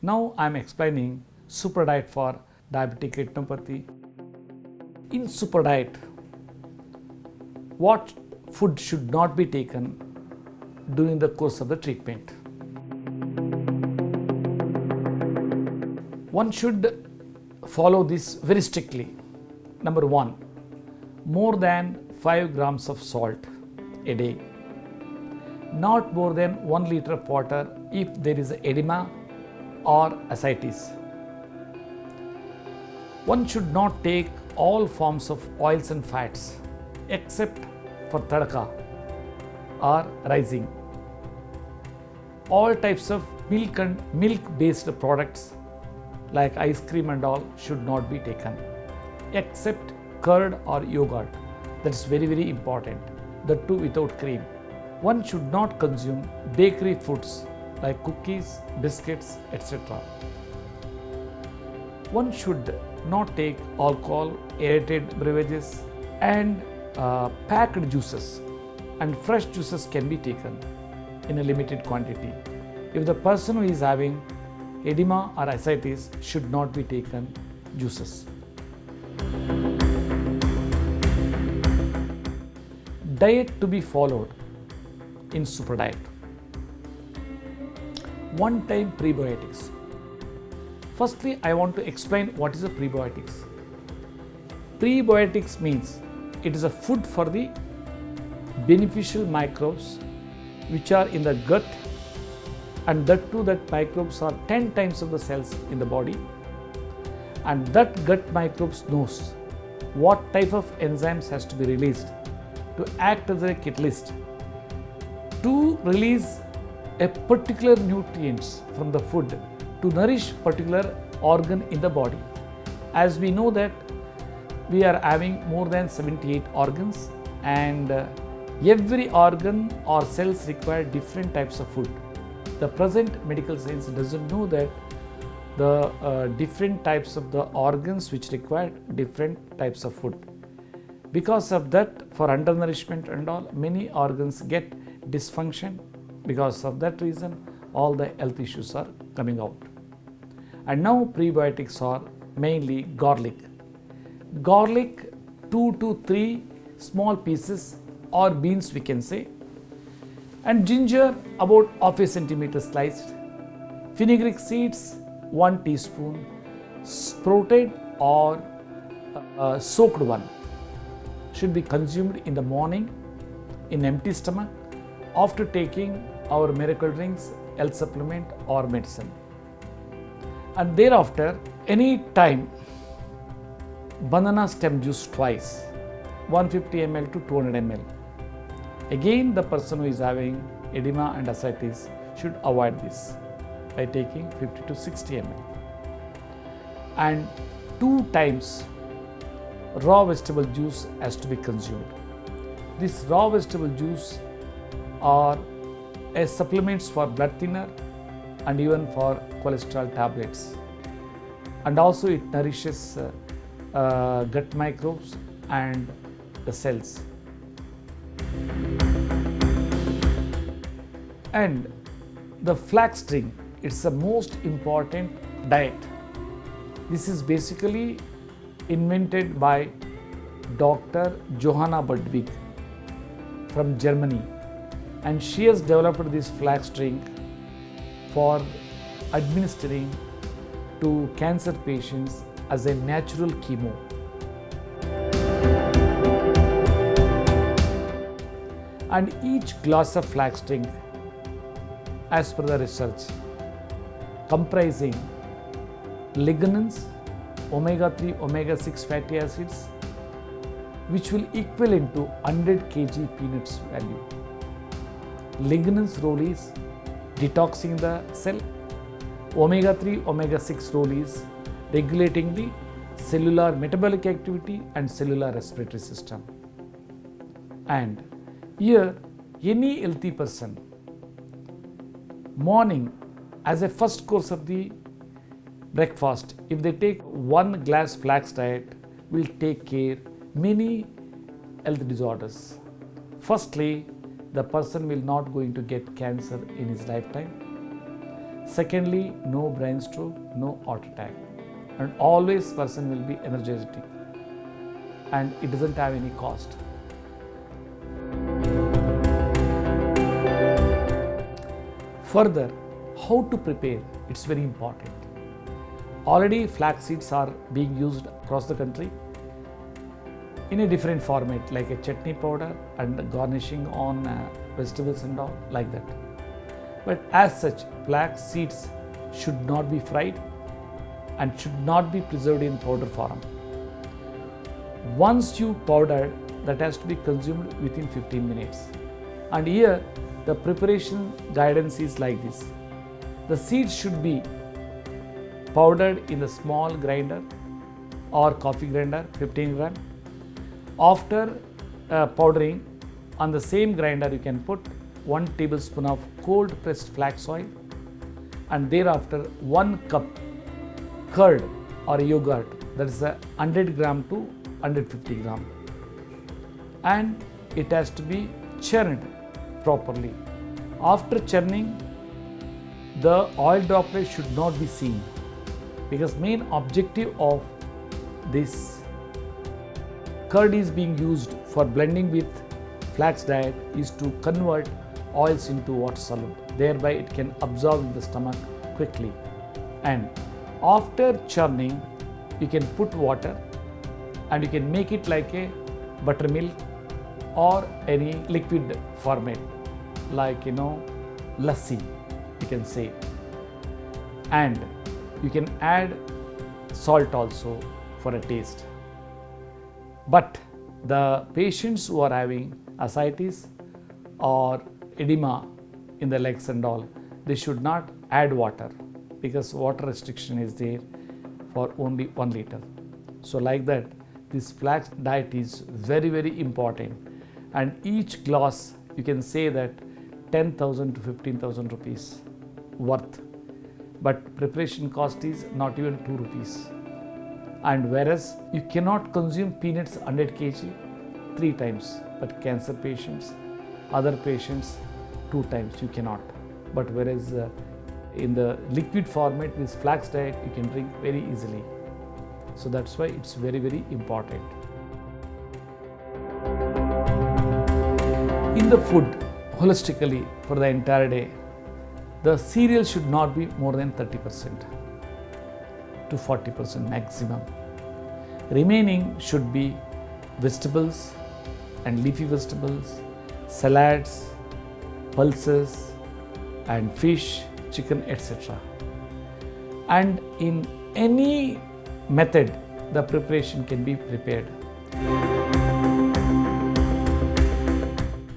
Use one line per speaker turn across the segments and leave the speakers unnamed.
Now I am explaining super diet for diabetic retinopathy. In super diet, what food should not be taken during the course of the treatment? One should follow this very strictly. Number 1, more than 5 grams of salt a day. Not more than 1 liter of water if there is edema or ascites. One should not take all forms of oils and fats except for tadka or rising. All types of milk and milk-based products like ice cream and all should not be taken except curd or yogurt. That's very, very important. The two without cream. One should not consume bakery foods like cookies, biscuits, etc. One should not take alcohol, aerated beverages and packed juices, and fresh juices can be taken in a limited quantity. If the person who is having edema or ascites should not be taken juices. Diet to be followed in super diet. One-time prebiotics. Firstly, I want to explain what is a prebiotics. Prebiotics means it is a food for the beneficial microbes which are in the gut, and that too that microbes are 10 times of the cells in the body, and that gut microbes knows what type of enzymes has to be released to act as a catalyst to release a particular nutrients from the food to nourish particular organ in the body. As we know that we are having more than 78 organs, and every organ or cells require different types of food. The present medical science doesn't know that the different types of the organs which require different types of food. Because of that, for undernourishment and all, many organs get dysfunction. Because of that reason, all the health issues are coming out. And now prebiotics are mainly garlic. Garlic, 2 to 3 small pieces or beans we can say, and ginger about half a centimeter sliced, fenugreek seeds 1 teaspoon, sprouted or soaked one, should be consumed in the morning in empty stomach after taking our miracle drinks, health supplement or medicine. And thereafter, any time, banana stem juice twice, 150 ml to 200 ml. Again, the person who is having edema and ascites should avoid this by taking 50 to 60 ml. And 2 times raw vegetable juice has to be consumed. This raw vegetable juice are as supplements for blood thinner and even for cholesterol tablets. And also it nourishes gut microbes and the cells. And the flax drink, it's the most important diet. This is basically invented by Dr. Johanna Budwig from Germany, and she has developed this flax drink for administering to cancer patients as a natural chemo. And each glass of flax drink, as per the research, comprising lignans, omega-3, omega-6 fatty acids, which will equivalent to 100 kg peanuts value. Lignans role is detoxing the cell. Omega-3, omega-6 role is regulating the cellular metabolic activity and cellular respiratory system. And here, any healthy person, morning as a first course of the breakfast, if they take 1 glass flax diet, will take care many health disorders. Firstly, the person will not going to get cancer in his lifetime. Secondly, no brain stroke, no heart attack, and always person will be energetic, and it doesn't have any cost. Further, how to prepare, it's very important. Already flax seeds are being used across the country in a different format, like a chutney powder and garnishing on vegetables and all like that. But as such, flax seeds should not be fried and should not be preserved in powder form. Once you powder, that has to be consumed within 15 minutes. And here the preparation guidance is like this. The seeds should be powdered in a small grinder or coffee grinder, 15 gram. After powdering, on the same grinder you can put 1 tablespoon of cold pressed flax oil, and thereafter 1 cup curd or yogurt, that is 100 gram to 150 gram, and it has to be churned properly. After churning, the oil droplets should not be seen, because main objective of this curd is being used for blending with flax diet is to convert oils into water soluble. Thereby it can absorb in the stomach quickly. And after churning, you can put water and you can make it like a buttermilk or any liquid format, like lassi, you can say. And you can add salt also for a taste. But the patients who are having ascites or edema in the legs and all, they should not add water, because water restriction is there for only 1 liter. So like that, this flax diet is very, very important, and each glass you can say that 10,000 to 15,000 rupees worth, but preparation cost is not even 2 rupees. And whereas you cannot consume peanuts 100 kg 3 times, but cancer patients, other patients 2 times you cannot. But whereas in the liquid format, this flax diet you can drink very easily. So that's why it's very, very important. In the food, holistically for the entire day, the cereal should not be more than 30% to 40% maximum. Remaining should be vegetables and leafy vegetables, salads, pulses and fish, chicken, etc. And in any method, the preparation can be prepared.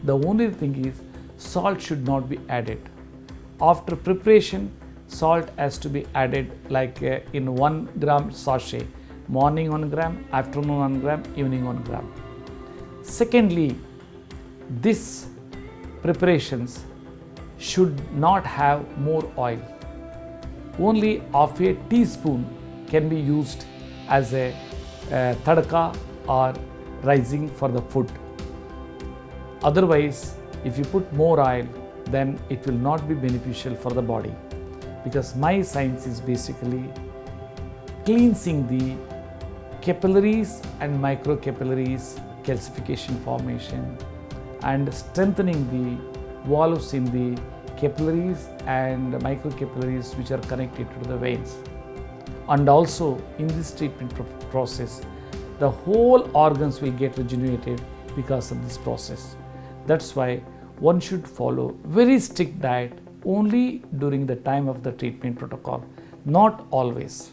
The only thing is, salt should not be added. After preparation, salt has to be added like in 1 gram sachet, morning 1 gram, afternoon 1 gram, evening 1 gram. Secondly, these preparations should not have more oil. Only half a teaspoon can be used as a tadka or rising for the food. Otherwise, if you put more oil, then it will not be beneficial for the body, because my science is basically cleansing the capillaries and microcapillaries, calcification formation, and strengthening the valves in the capillaries and microcapillaries which are connected to the veins. And also in this treatment process, the whole organs will get regenerated because of this process. That's why one should follow very strict diet only during the time of the treatment protocol, not always.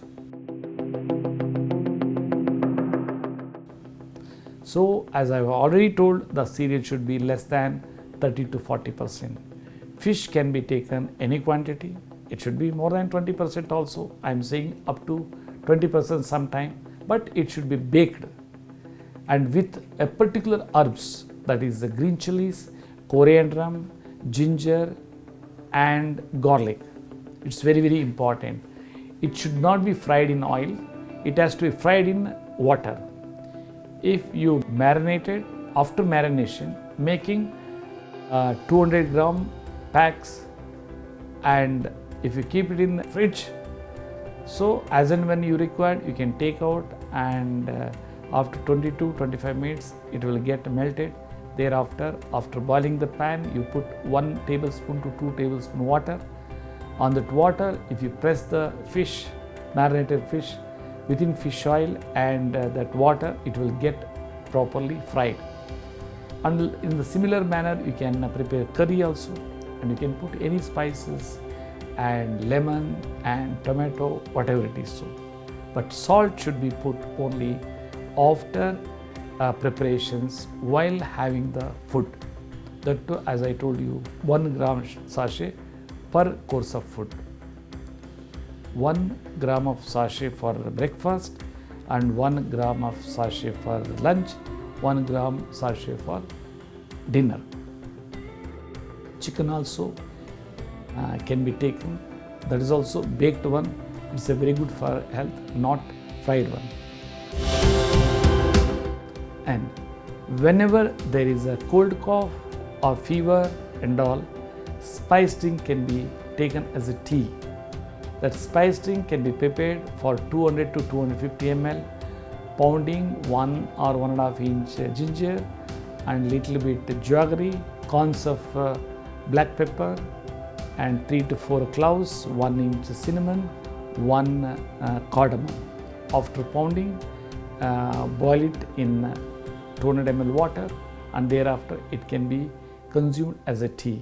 So as I have already told, the cereal should be less than 30 to 40%. Fish can be taken any quantity. It should be more than 20% also. I am saying up to 20% sometime, but it should be baked and with a particular herbs, that is the green chilies, coriander, ginger and garlic. It's very, very important. It should not be fried in oil. It has to be fried in water. If you marinated, after marination, making 200 gram packs and If you keep it in the fridge, so as and when you require, you can take out, and after 20 to 25 minutes it will get melted. Thereafter, after boiling the pan, you put 1 tablespoon to 2 tablespoons water. On that water, if you press the fish, marinated fish within fish oil and that water, it will get properly fried. And in the similar manner, you can prepare curry also, and you can put any spices and lemon and tomato, whatever it is so. But salt should be put only after preparations while having the food. That too, as I told you, 1 gram sachet per course of food. 1 gram of sachet for breakfast and 1 gram of sachet for lunch, 1 gram sachet for dinner. Chicken also can be taken. That is also baked one. It's a very good for health, not fried one. And whenever there is a cold cough or fever and all, spice drink can be taken as a tea. That spice drink can be prepared for 200 to 250 ml, pounding 1 or 1.5 inch ginger and little bit jaggery, corns of black pepper and 3 to 4 cloves, 1 inch cinnamon, 1 cardamom. After pounding, boil it in 200 ml water, and thereafter it can be consumed as a tea.